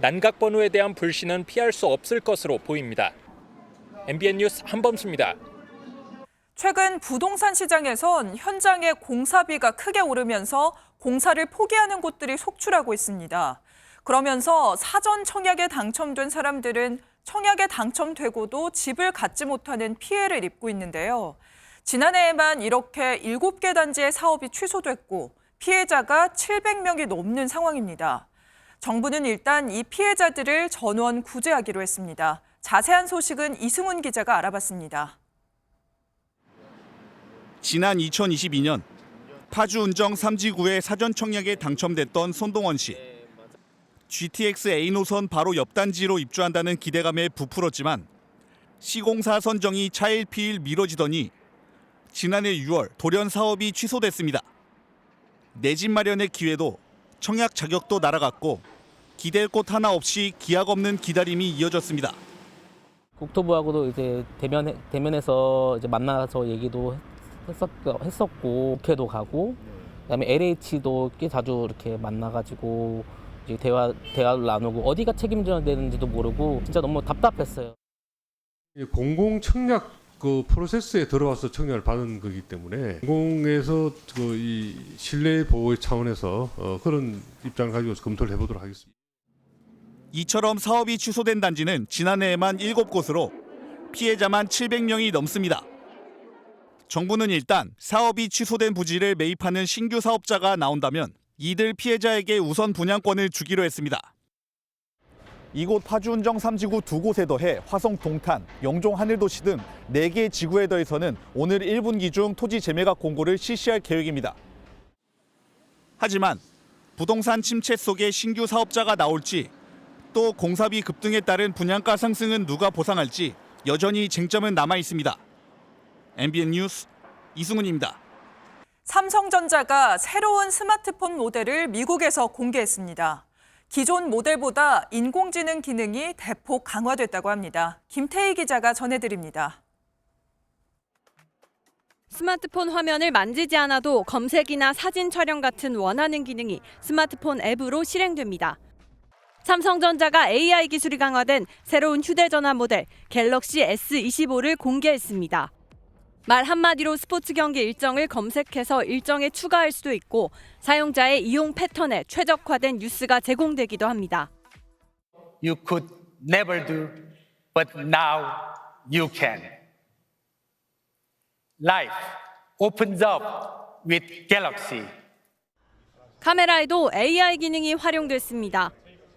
Speaker 16: 난각번호에 대한 불신은 피할 수 없을 것으로 보입니다. MBN 뉴스 한범수입니다.
Speaker 1: 최근 부동산 시장에선 현장의 공사비가 크게 오르면서 공사를 포기하는 곳들이 속출하고 있습니다. 그러면서 사전 청약에 당첨된 사람들은 청약에 당첨되고도 집을 갖지 못하는 피해를 입고 있는데요. 지난해에만 이렇게 7개 단지의 사업이 취소됐고 피해자가 700명이 넘는 상황입니다. 정부는 일단 이 피해자들을 전원 구제하기로 했습니다. 자세한 소식은 이승훈 기자가 알아봤습니다.
Speaker 28: 지난 2022년 파주 운정 3지구에 사전 청약에 당첨됐던 손동원 씨. GTX A 노선 바로 옆 단지로 입주한다는 기대감에 부풀었지만 시공사 선정이 차일피일 미뤄지더니 지난해 6월 돌연 사업이 취소됐습니다. 내 집 마련의 기회도 청약 자격도 날아갔고 기댈 곳 하나 없이 기약 없는 기다림이 이어졌습니다.
Speaker 3: 국토부하고도 이제 대면에서 이제 만나서 얘기도 했었고 국회도 가고 그다음에 LH도 꽤 자주 이렇게 만나가지고 이제 대화를 나누고 어디가 책임져야 되는지도 모르고 진짜 너무 답답했어요.
Speaker 4: 공공 청약 그 프로세스에 들어와서 청약을 받은 거기 때문에 공공에서 이 신뢰 보호 차원에서 그런 입장을 가지고 검토를 해보도록 하겠습니다.
Speaker 28: 이처럼 사업이 취소된 단지는 지난해에만 7곳으로 피해자만 700명이 넘습니다. 정부는 일단 사업이 취소된 부지를 매입하는 신규 사업자가 나온다면 이들 피해자에게 우선 분양권을 주기로 했습니다. 이곳 파주운정 3지구 2곳에 더해 화성 동탄, 영종 하늘도시 등 4개 지구에 더해서는 오늘 1분기 중 토지 재매각 공고를 실시할 계획입니다. 하지만 부동산 침체 속에 신규 사업자가 나올지 또 공사비 급등에 따른 분양가 상승은 누가 보상할지 여전히 쟁점은 남아 있습니다. MBN 뉴스 이승훈입니다.
Speaker 1: 삼성전자가 새로운 스마트폰 모델을 미국에서 공개했습니다. 기존 모델보다 인공지능 기능이 대폭 강화됐다고 합니다. 김태희 기자가 전해드립니다.
Speaker 9: 스마트폰 화면을 만지지 않아도 검색이나 사진 촬영 같은 원하는 기능이 스마트폰 앱으로 실행됩니다. 삼성전자가 AI 기술이 강화된 새로운 휴대전화 모델 갤럭시 S25를 공개했습니다. 말 한마디로 스포츠 경기 일정을 검색해서 일정에 추가할 수도 있고 사용자의 이용 패턴에 최적화된 뉴스가 제공되기도 합니다.
Speaker 14: You could never do, but now you can. Life opens up with Galaxy.
Speaker 9: 카메라에도 AI 기능이 활용됐습니다.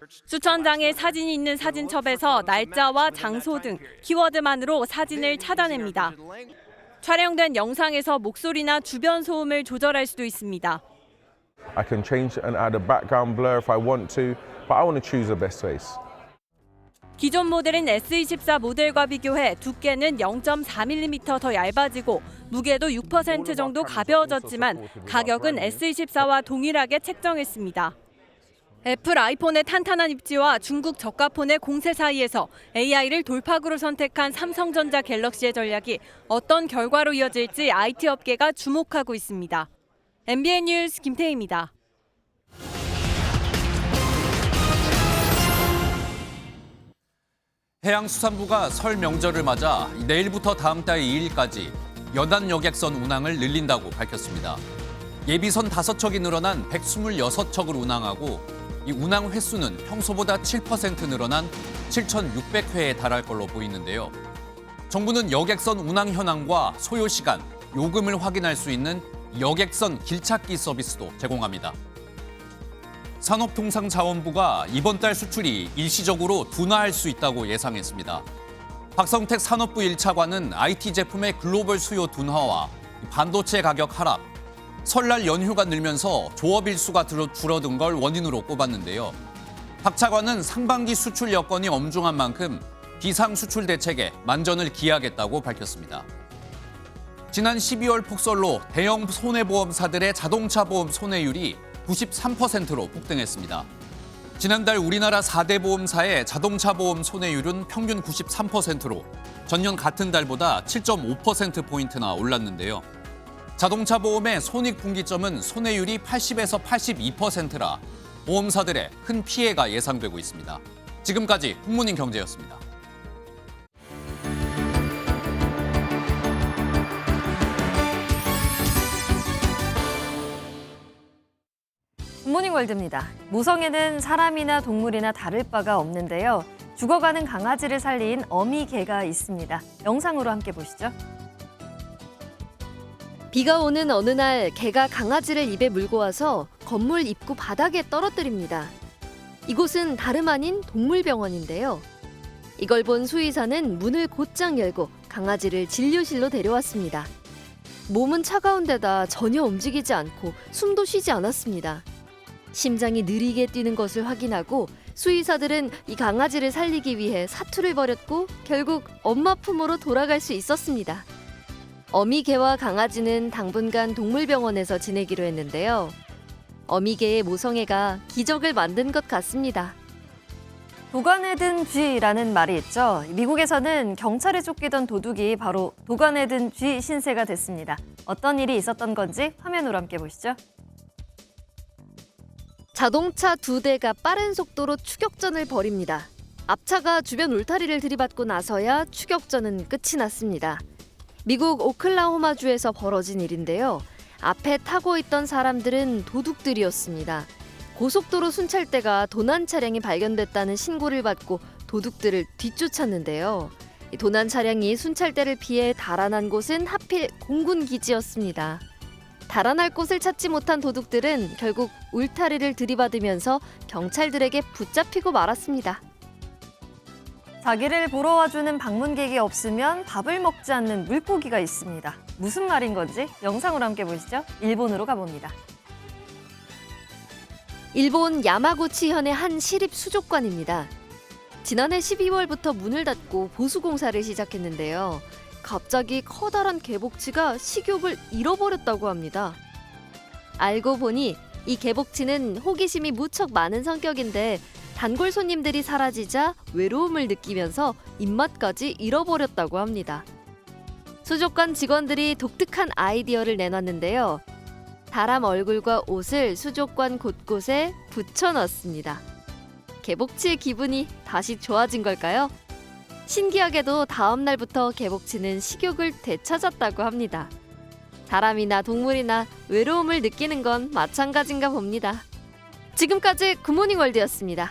Speaker 9: 수천 장의 사진이 있는 사진첩에서 날짜와 장소 등 키워드만으로 사진을 찾아냅니다. 촬영된 영상에서 목소리나 주변 소음을 조절할 수도 있습니다.
Speaker 18: I can change and add a background blur if I want to, but I want to choose the best face.
Speaker 9: 기존 모델인 S24 모델과 비교해 두께는 0.4mm 더 얇아지고 무게도 6% 정도 가벼워졌지만 가격은 S24와 동일하게 책정했습니다. 애플 아이폰의 탄탄한 입지와 중국 저가폰의 공세 사이에서 AI를 돌파구로 선택한 삼성전자 갤럭시의 전략이 어떤 결과로 이어질지 IT 업계가 주목하고 있습니다. MBN 뉴스 김태희입니다.
Speaker 2: 해양수산부가 설 명절을 맞아 내일부터 다음 달 2일까지 연안 여객선 운항을 늘린다고 밝혔습니다. 예비선 5척이 늘어난 126척을 운항하고 이 운항 횟수는 평소보다 7% 늘어난 7,600회에 달할 걸로 보이는데요. 정부는 여객선 운항 현황과 소요 시간, 요금을 확인할 수 있는 여객선 길찾기 서비스도 제공합니다. 산업통상자원부가 이번 달 수출이 일시적으로 둔화할 수 있다고 예상했습니다. 박성택 산업부 1차관은 IT 제품의 글로벌 수요 둔화와 반도체 가격 하락, 설날 연휴가 늘면서 조업 일수가 줄어든 걸 원인으로 꼽았는데요. 박 차관은 상반기 수출 여건이 엄중한 만큼 비상수출 대책에 만전을 기하겠다고 밝혔습니다. 지난 12월 폭설로 대형 손해보험사들의 자동차 보험 손해율이 93%로 폭등했습니다. 지난달 우리나라 4대 보험사의 자동차 보험 손해율은 평균 93%로 전년 같은 달보다 7.5%포인트나 올랐는데요. 자동차 보험의 손익분기점은 손해율이 80에서 82%라 보험사들의 큰 피해가 예상되고 있습니다. 지금까지 굿모닝 경제였습니다.
Speaker 19: 굿모닝 월드입니다. 모성에는 사람이나 동물이나 다를 바가 없는데요. 죽어가는 강아지를 살린 어미개가 있습니다. 영상으로 함께 보시죠. 비가 오는 어느 날 개가 강아지를 입에 물고 와서 건물 입구 바닥에 떨어뜨립니다. 이곳은 다름 아닌 동물병원인데요. 이걸 본 수의사는 문을 곧장 열고 강아지를 진료실로 데려왔습니다. 몸은 차가운 데다 전혀 움직이지 않고 숨도 쉬지 않았습니다. 심장이 느리게 뛰는 것을 확인하고 수의사들은 이 강아지를 살리기 위해 사투를 벌였고 결국 엄마 품으로 돌아갈 수 있었습니다. 어미개와 강아지는 당분간 동물병원에서 지내기로 했는데요. 어미개의 모성애가 기적을 만든 것 같습니다. 도관에 든 쥐라는 말이 있죠. 미국에서는 경찰에 쫓기던 도둑이 바로 도관에 든 쥐 신세가 됐습니다. 어떤 일이 있었던 건지 화면으로 함께 보시죠. 자동차 2대가 빠른 속도로 추격전을 벌입니다. 앞차가 주변 울타리를 들이받고 나서야 추격전은 끝이 났습니다. 미국 오클라호마주에서 벌어진 일인데요. 앞에 타고 있던 사람들은 도둑들이었습니다. 고속도로 순찰대가 도난 차량이 발견됐다는 신고를 받고 도둑들을 뒤쫓았는데요. 도난 차량이 순찰대를 피해 달아난 곳은 하필 공군 기지였습니다. 달아날 곳을 찾지 못한 도둑들은 결국 울타리를 들이받으면서 경찰들에게 붙잡히고 말았습니다. 자기를 보러 와주는 방문객이 없으면 밥을 먹지 않는 물고기가 있습니다. 무슨 말인 건지 영상으로 함께 보시죠. 일본으로 가봅니다. 일본 야마구치현의 한 시립 수족관입니다. 지난해 12월부터 문을 닫고 보수공사를 시작했는데요. 갑자기 커다란 개복치가 식욕을 잃어버렸다고 합니다. 알고 보니 이 개복치는 호기심이 무척 많은 성격인데 단골 손님들이 사라지자 외로움을 느끼면서 입맛까지 잃어버렸다고 합니다. 수족관 직원들이 독특한 아이디어를 내놨는데요. 사람 얼굴과 옷을 수족관 곳곳에 붙여넣습니다. 개복치의 기분이 다시 좋아진 걸까요? 신기하게도 다음 날부터 개복치는 식욕을 되찾았다고 합니다. 사람이나 동물이나 외로움을 느끼는 건 마찬가지인가 봅니다. 지금까지 굿모닝 월드였습니다.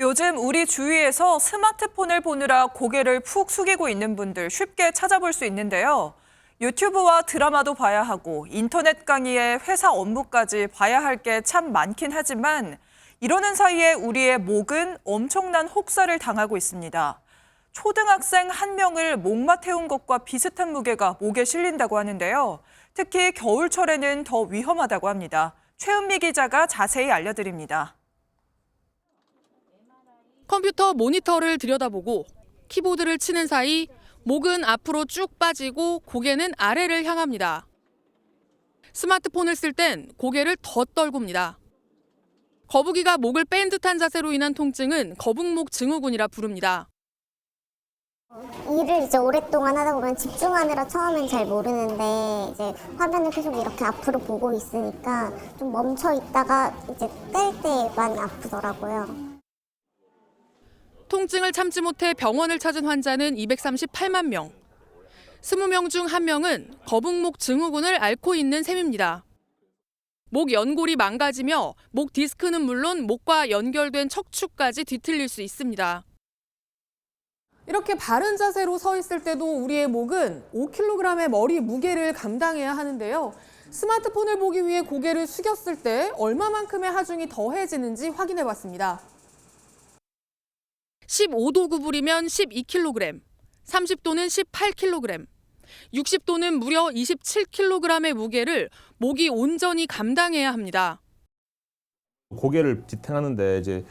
Speaker 1: 요즘 우리 주위에서 스마트폰을 보느라 고개를 푹 숙이고 있는 분들 쉽게 찾아볼 수 있는데요. 유튜브와 드라마도 봐야 하고 인터넷 강의에 회사 업무까지 봐야 할 게 참 많긴 하지만 이러는 사이에 우리의 목은 엄청난 혹사를 당하고 있습니다. 초등학생 한 명을 목마 태운 것과 비슷한 무게가 목에 실린다고 하는데요. 특히 겨울철에는 더 위험하다고 합니다. 최은미 기자가 자세히 알려드립니다.
Speaker 5: 컴퓨터 모니터를 들여다보고 키보드를 치는 사이 목은 앞으로 쭉 빠지고 고개는 아래를 향합니다. 스마트폰을 쓸 땐 고개를 더 떨굽니다. 거북이가 목을 뺀 듯한 자세로 인한 통증은 거북목 증후군이라 부릅니다.
Speaker 8: 일을 이제 오랫동안 하다 보면 집중하느라 처음엔 잘 모르는데 이제 화면을 계속 이렇게 앞으로 보고 있으니까 좀 멈춰 있다가 이제 뗄 때만 아프더라고요.
Speaker 5: 통증을 참지 못해 병원을 찾은 환자는 238만 명. 20명 중 1명은 거북목 증후군을 앓고 있는 셈입니다. 목 연골이 망가지며 목 디스크는 물론 목과 연결된 척추까지 뒤틀릴 수 있습니다.
Speaker 10: 이렇게 바른 자세로 서 있을 때도 우리의 목은 5kg의 머리 무게를 감당해야 하는데요. 스마트폰을 보기 위해 고개를 숙였을 때 얼마만큼의 하중이 더해지는지 확인해봤습니다.
Speaker 5: 15도 구부리면 12kg, 30도는 18kg, 60도는 무려 27kg의 무게를 목이 온전히 감당해야 합니다.
Speaker 17: 고개를 지탱하는데 이제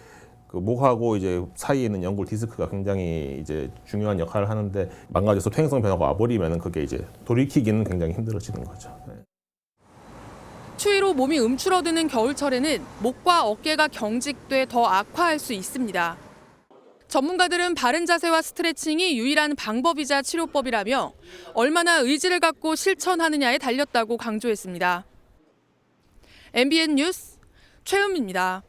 Speaker 17: 그 목하고 이제 사이에 있는 연골 디스크가 굉장히 이제 중요한 역할을 하는데 망가져서 퇴행성 변화가 와버리면 그게 이제 돌이키기는 굉장히 힘들어지는 거죠.
Speaker 5: 추위로 몸이 움츠러드는 겨울철에는 목과 어깨가 경직돼 더 악화할 수 있습니다. 전문가들은 바른 자세와 스트레칭이 유일한 방법이자 치료법이라며 얼마나 의지를 갖고 실천하느냐에 달렸다고 강조했습니다. MBN 뉴스 최은미입니다.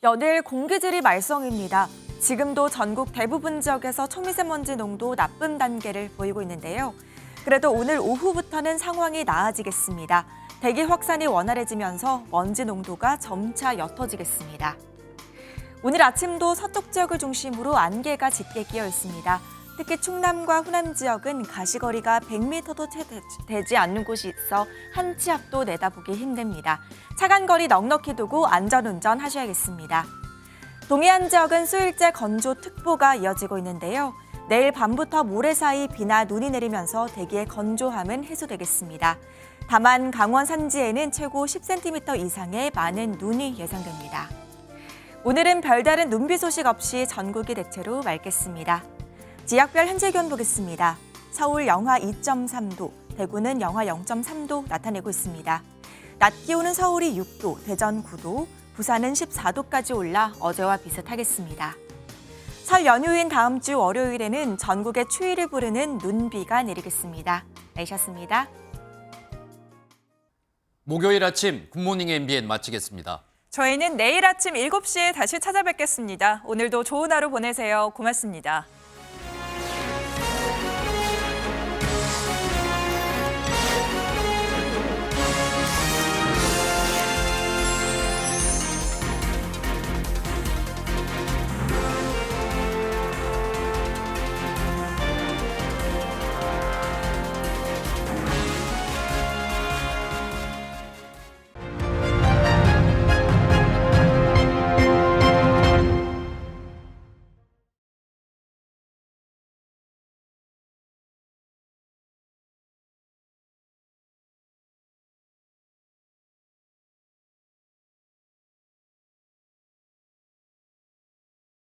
Speaker 20: 연일 공기질이 말썽입니다. 지금도 전국 대부분 지역에서 초미세먼지 농도 나쁨 단계를 보이고 있는데요. 그래도 오늘 오후부터는 상황이 나아지겠습니다. 대기 확산이 원활해지면서 먼지 농도가 점차 옅어지겠습니다. 오늘 아침도 서쪽 지역을 중심으로 안개가 짙게 끼어 있습니다. 특히 충남과 호남 지역은 가시거리가 100m도 채 되지 않는 곳이 있어 한 치 앞도 내다보기 힘듭니다. 차간 거리 넉넉히 두고 안전운전 하셔야겠습니다. 동해안 지역은 수일째 건조특보가 이어지고 있는데요. 내일 밤부터 모레 사이 비나 눈이 내리면서 대기의 건조함은 해소되겠습니다. 다만 강원 산지에는 최고 10cm 이상의 많은 눈이 예상됩니다. 오늘은 별다른 눈비 소식 없이 전국이 대체로 맑겠습니다. 지역별 현재 기온 보겠습니다. 서울 영하 2.3도, 대구는 영하 0.3도 나타내고 있습니다. 낮 기온은 서울이 6도, 대전 9도, 부산은 14도까지 올라 어제와 비슷하겠습니다. 설 연휴인 다음 주 월요일에는 전국에 추위를 부르는 눈비가 내리겠습니다. 내셨습니다.
Speaker 2: 목요일 아침 굿모닝 MBN 마치겠습니다.
Speaker 1: 저희는 내일 아침 7시에 다시 찾아뵙겠습니다. 오늘도 좋은 하루 보내세요. 고맙습니다.